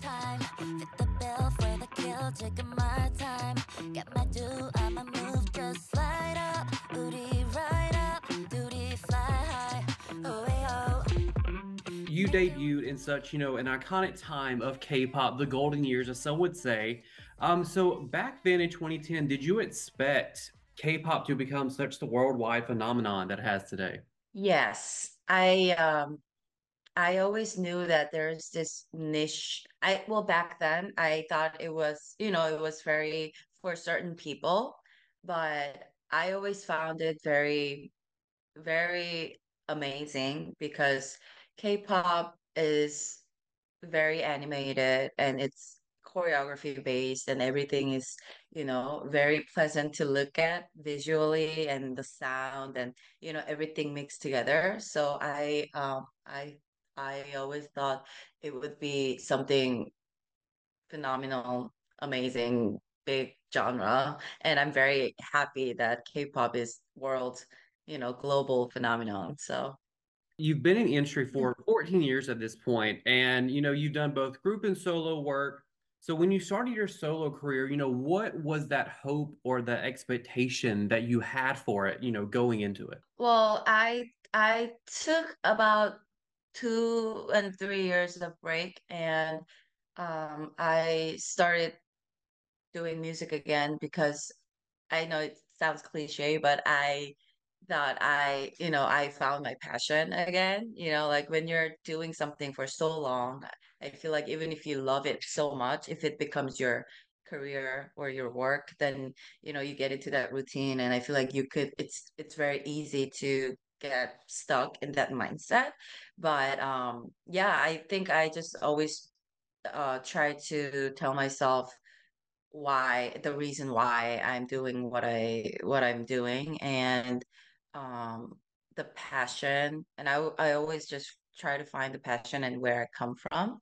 time. Fit the bill for the kill, taking my time. Get my due, I'ma move, just light up. Booty right up, duty fly high. Oh, hey, oh. You debuted in such, an iconic time of K-pop, the golden years, as some would say. So back then in 2010, did you expect K-pop to become such the worldwide phenomenon that it has today? Yes, I always knew that there's this niche. Back then I thought it was, it was very for certain people, but I always found it very, very amazing because K-pop is very animated and it's choreography based and everything is, very pleasant to look at visually and the sound and everything mixed together. So I always thought it would be something phenomenal, amazing, big genre. And I'm very happy that K-pop is world, global phenomenon. So You've been in the industry yeah. for 14 years at this point, and you've done both group and solo work. So when you started your solo career, what was that hope or the expectation that you had for it, going into it? Well, I took about 2 and 3 years of break and I started doing music again because I know it sounds cliche, but I thought I found my passion again. Like when you're doing something for so long, I feel like even if you love it so much, if it becomes your career or your work, then you get into that routine and I feel like it's very easy to get stuck in that mindset. But yeah, I think I just always try to tell myself the reason why I'm doing what I'm doing and um the passion, and I always just try to find the passion and where I come from.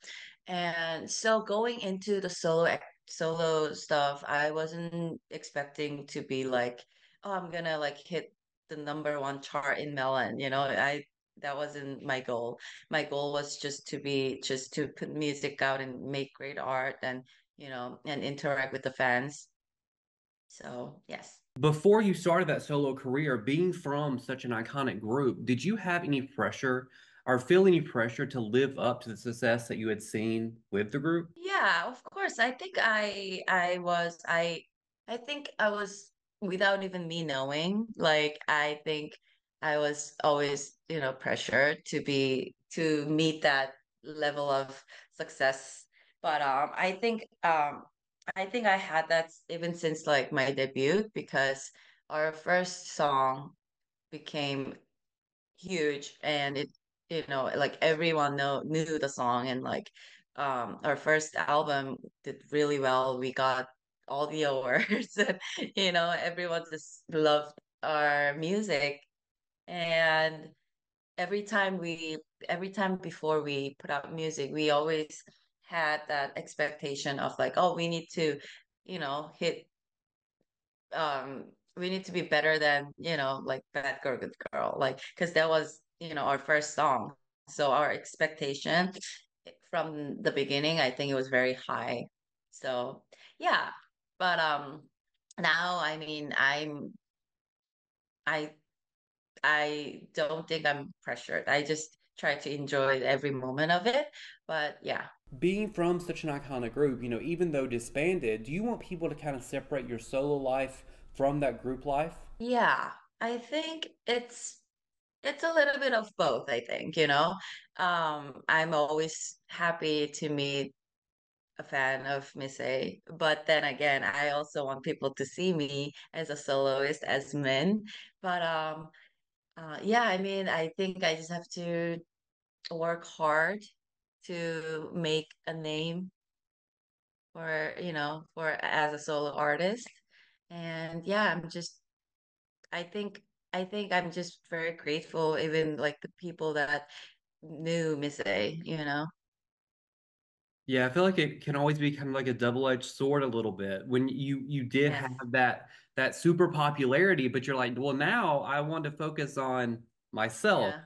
And so going into the solo stuff, I wasn't expecting to be like, oh, I'm gonna like hit the number one chart in Melon, I that wasn't my goal. My goal was just to put music out and make great art and interact with the fans. So, yes. Before you started that solo career, being from such an iconic group, did you have any pressure or feel any pressure to live up to the success that you had seen with the group? Yeah, of course. I think I was without even me knowing, like I think I was always, pressured to meet that level of success. But I think I had that even since like my debut because our first song became huge and it like everyone knew the song and like our first album did really well. We got all the awards and everyone just loved our music. And every time we every time before we put out music, we always had that expectation of like, oh, we need to hit we need to be better than like Bad Girl Good Girl, like because that was our first song, so our expectation from the beginning, I think it was very high. So yeah, but now I mean I I don't think I'm pressured. I just try to enjoy every moment of it. But yeah. Being from such an iconic group, even though disbanded, do you want people to kind of separate your solo life from that group life? Yeah, I think it's a little bit of both, I think, I'm always happy to meet a fan of Miss A, but then again, I also want people to see me as a soloist, as men. But yeah, I mean, I think I just have to work hard to make a name for as a solo artist. And yeah, I think I think I'm just very grateful, even like the people that knew Miss A. Yeah, I feel like it can always be kind of like a double-edged sword a little bit when you did Yes. have that super popularity, but you're like, well, now I want to focus on myself. Yeah.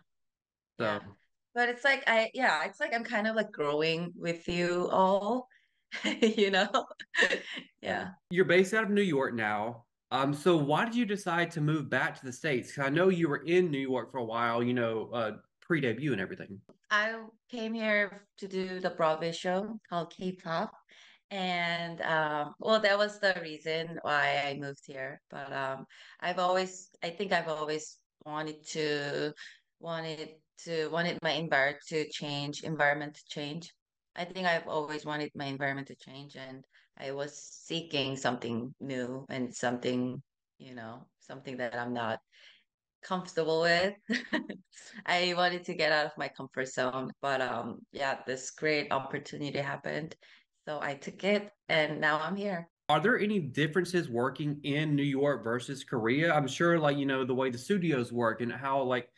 So Yeah. But it's like yeah, it's like I'm kind of like growing with you all, you know? Yeah. Yeah. You're based out of New York now. So why did you decide to move back to the States? 'Cause I know you were in New York for a while, pre-debut and everything. I came here to do the Broadway show called K-pop. And well, that was the reason why I moved here. But I think I've always wanted wanted my environment to change. I think I've always wanted my environment to change, and I was seeking something new and something, something that I'm not comfortable with. I wanted to get out of my comfort zone, but yeah, this great opportunity happened. So I took it and now I'm here. Are there any differences working in New York versus Korea? I'm sure, like, the way the studios work and how, like,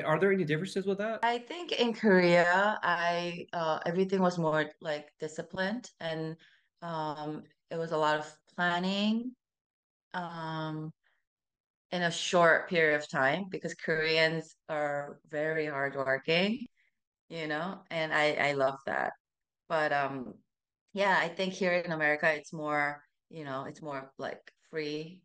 are there any differences with that? I think in Korea, I everything was more like disciplined and um it was a lot of planning um in a short period of time because Koreans are very hardworking, and I love that. But yeah, I think here in America it's more like free,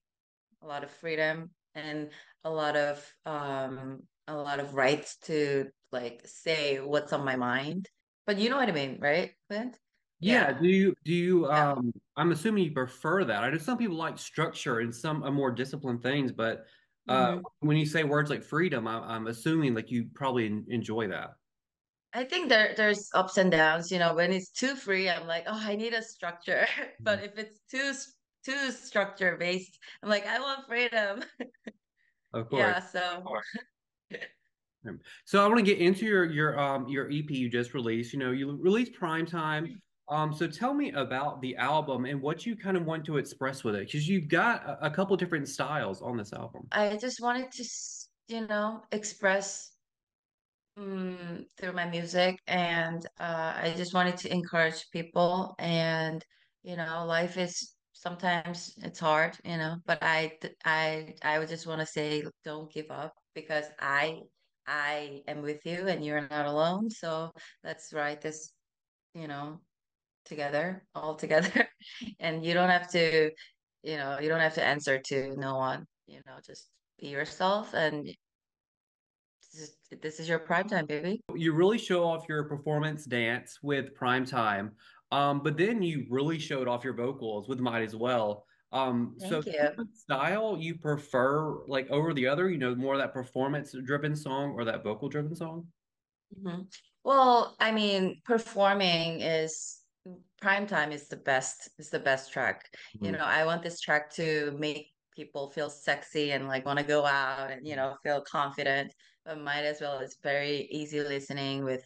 a lot of freedom and a lot of rights to like say what's on my mind. But you know what I mean, right, Clint? Yeah, Yeah. Yeah. I'm assuming you prefer that. I know some people like structure and some are more disciplined things, but hmm when you say words like freedom, I'm assuming like you probably enjoy that. I think there's ups and downs, when it's too free, I'm like, oh, I need a structure. But if it's too structure based, I'm like, I want freedom. Of course. Yeah, so So I want to get into your EP you just released. You released Prime Time. So tell me about the album and what you kind of want to express with it, because you've got a couple different styles on this album. I just wanted to, express through my music, and I just wanted to encourage people. And life is sometimes it's hard, but I would just want to say, don't give up because I am with you, and you're not alone. So let's write this, you know, together, all together, and you don't have to answer to no one. Just be yourself, and this is your prime time, baby. You really show off your performance dance with Prime Time, but then you really showed off your vocals with Might as well. So Thank tell me you. what style you prefer, like over the other, more of that performance driven song or that vocal driven song? hmm Well, I mean, performing is prime time is the best track. Mhm. I want this track to make people feel sexy and like want to go out and feel confident. But might as well, it's very easy listening with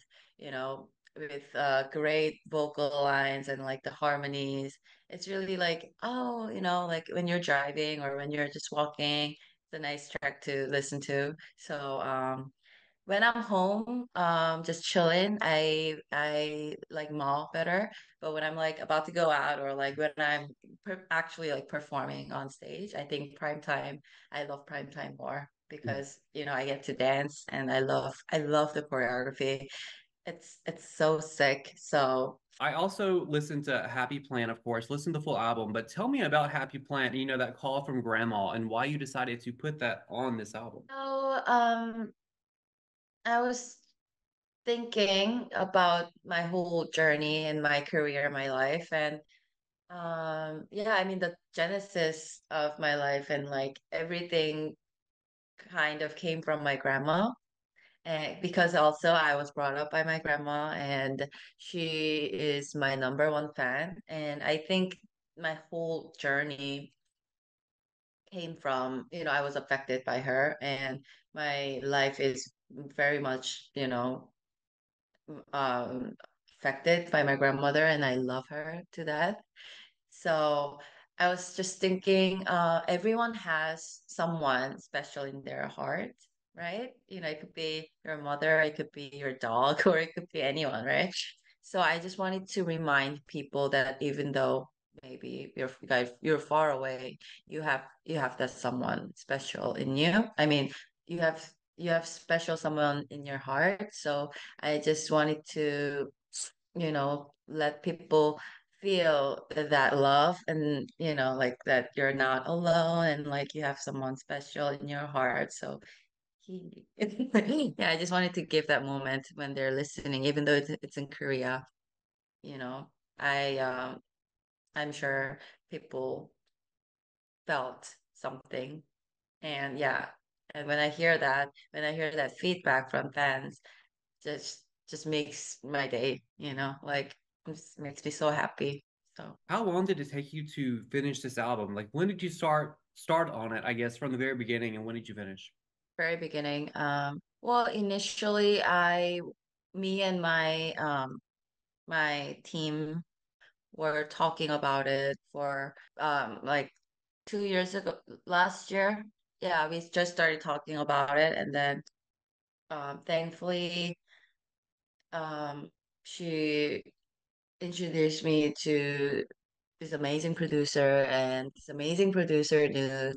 great vocal lines and like the harmonies. It's really like, oh, like when you're driving or when you're just walking, it's a nice track to listen to. So, when I'm home, just chilling, I like mall better. But when I'm like about to go out or like when I'm actually like performing on stage, I think prime time, I love prime time more because I get to dance and I love the choreography. It's so sick. So I also listened to Happy Plant, of course, listened to the full album, but tell me about Happy Plant, that call from Grandma and why you decided to put that on this album. so I was thinking about my whole journey in my career, my life, and yeah, I mean the genesis of my life and like everything kind of came from my grandma. And because also I was brought up by my grandma and she is my number one fan. And I think my whole journey came from, I was affected by her and my life is very much, um affected by my grandmother and I love her to death. So I was just thinking, everyone has someone special in their heart, right? It could be your mother, it could be your dog, or it could be anyone, right? So I just wanted to remind people that even though maybe you're far away, you have that someone special in you. I mean, you have you have special someone in your heart. So I just wanted to, let people feel that love and, like that you're not alone and like you have someone special in your heart. So he, yeah, I just wanted to give that moment when they're listening, even though it's in Korea, you know, I, I'm sure people felt something. And yeah, and when I hear that feedback from fans, just makes my day, like just makes me so happy. So How long did it take you to finish this album? Like when did you start on it, I guess, from the very beginning, and when did you finish? very beginning, well, initially me and my team were talking about it for like 2 years ago, last year. Yeah, we just started talking about it, and then thankfully um she introduced me to this amazing producer, and this amazing producer knew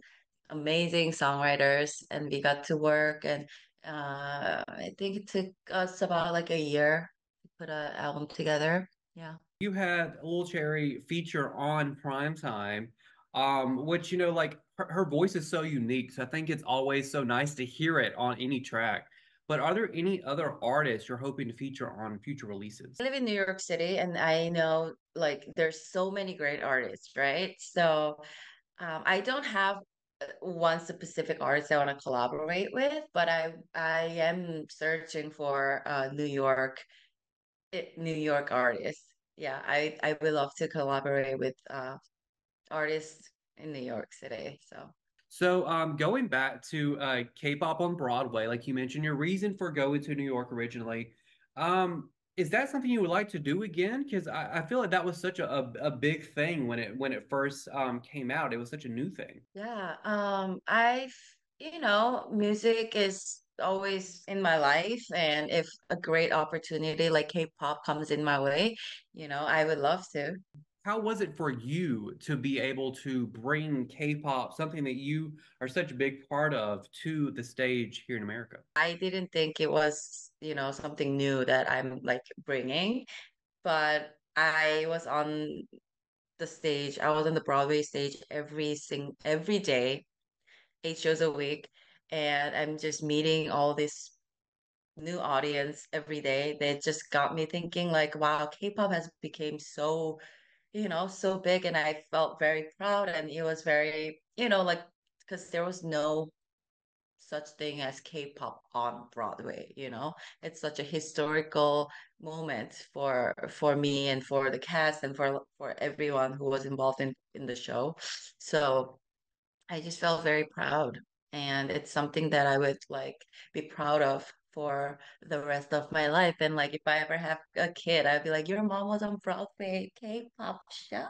amazing songwriters, and we got to work, and I think it took us about like a year to put an album together. Yeah. You had a Lil Cherry feature on Primetime, which like her voice is so unique. So I think it's always so nice to hear it on any track. But are there any other artists you're hoping to feature on future releases? I live in New York City, and I know like there's so many great artists, right? So I don't have one specific artist I want to collaborate with, but I am searching for New York artists. Yeah, I would love to collaborate with artists in New York City. So So, going back to K-pop on Broadway, like you mentioned, your reason for going to New York originally, is that something you would like to do again? Because I feel like that was such a big thing when it first came out. It was such a new thing. yeah, music is always in my life, and if a great opportunity like K-pop comes in my way, I would love to. How was it for you to be able to bring K-pop, something that you are such a big part of, to the stage here in America? I didn't think it was, something new that I'm like bringing, but I was on the stage. I was on the Broadway stage every day, 8 shows a week, and I'm just meeting all this new audience every day. They just got me thinking like, wow, K-pop has become so, so big, and I felt very proud, and it was very, like because there was no such thing as K-pop on Broadway, It's such a historical moment for me and for the cast and for everyone who was involved in the show. So I just felt very proud, and it's something that I would like be proud of for the rest of my life. And like if I ever have a kid, I'd be like, your mom was on Broadway K-pop show.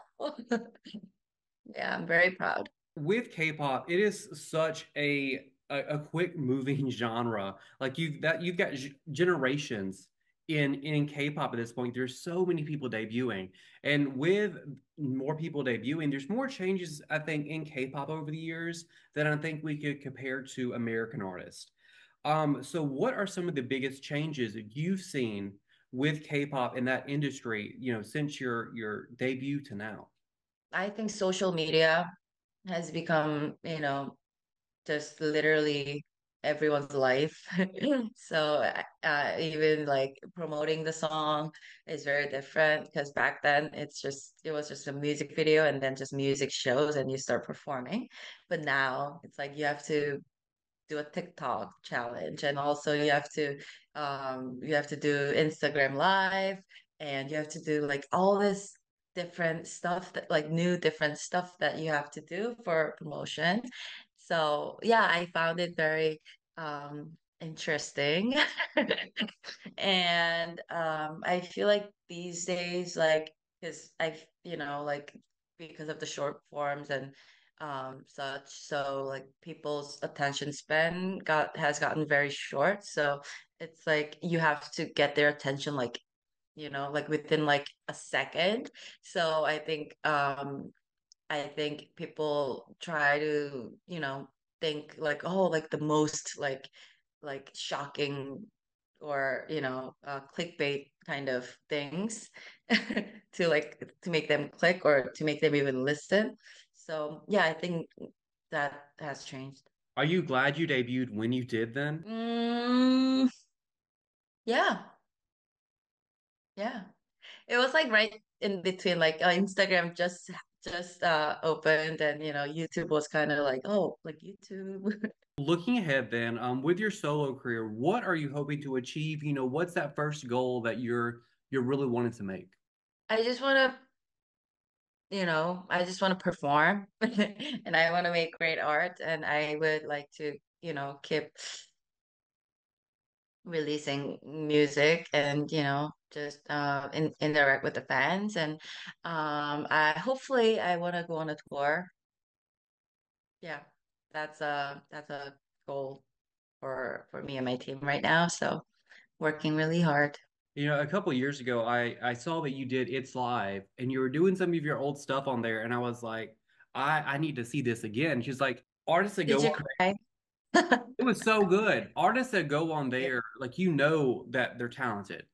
Yeah, I'm very proud. With K-pop, it is such a quick moving genre. Like you've got generations in K-pop at this point. There's so many people debuting, and with more people debuting, there's more changes I think in K-pop over the years than I think we could compare to American artists. So what are some of the biggest changes that you've seen with K-pop in that industry, since your debut to now? I think social media has become, just literally everyone's life. So even like promoting the song is very different because back then it was just a music video and then just music shows and you start performing. But now it's like you have to do a TikTok challenge, and also you have to do Instagram live, and you have to do like all this different stuff that like new different stuff that you have to do for promotion. So yeah, I found it very interesting. And I feel like these days, like because like because of the short forms and such, so like people's attention span got has gotten very short, so it's like you have to get their attention like like within like a second. So I think people try to think like, oh, like the most like like shocking or clickbait kind of things to make them click or to make them even listen. So yeah, I think that has changed. Are you glad you debuted when you did then? Mm, yeah, yeah. It was like right in between, like Instagram just opened, and YouTube was kind of like, oh, like YouTube. Looking ahead then, with your solo career, what are you hoping to achieve? What's that first goal that you're really wanting to make? I just want to, I just want to perform and I want to make great art, and I would like to, keep releasing music and, just interact with the fans, and I hopefully I want to go on a tour. Yeah, that's a goal for me and my team right now. So working really hard. A couple years ago, I saw that you did It's Live and you were doing some of your old stuff on there, and I was like, I need to see this again. She's like, artists that Did go you on cry? it was so good. Artists that go on Yeah. there, like that they're talented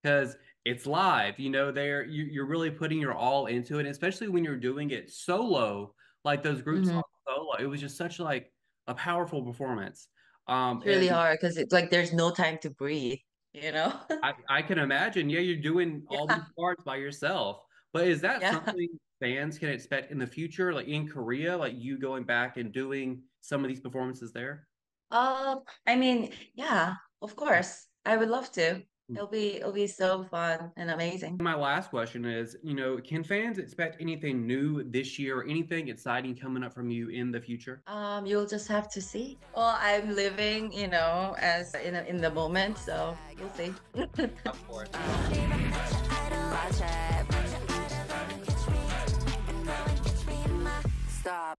because it's live. You're really putting your all into it, especially when you're doing it solo, like those group Hmm. songs solo. It was just such like a powerful performance. It's really And hard because it's like there's no time to breathe, you know? I can imagine, yeah, you're doing all Yeah. these parts by yourself. But is that Yeah. something fans can expect in the future, like in Korea, like you going back and doing some of these performances there? I mean, yeah, of course. I would love to. It'll be so fun and amazing. My last question is, can fans expect anything new this year or anything exciting coming up from you in the future? You'll just have to see. Well, I'm living, as in the moment, so we'll see. Of course. Stop.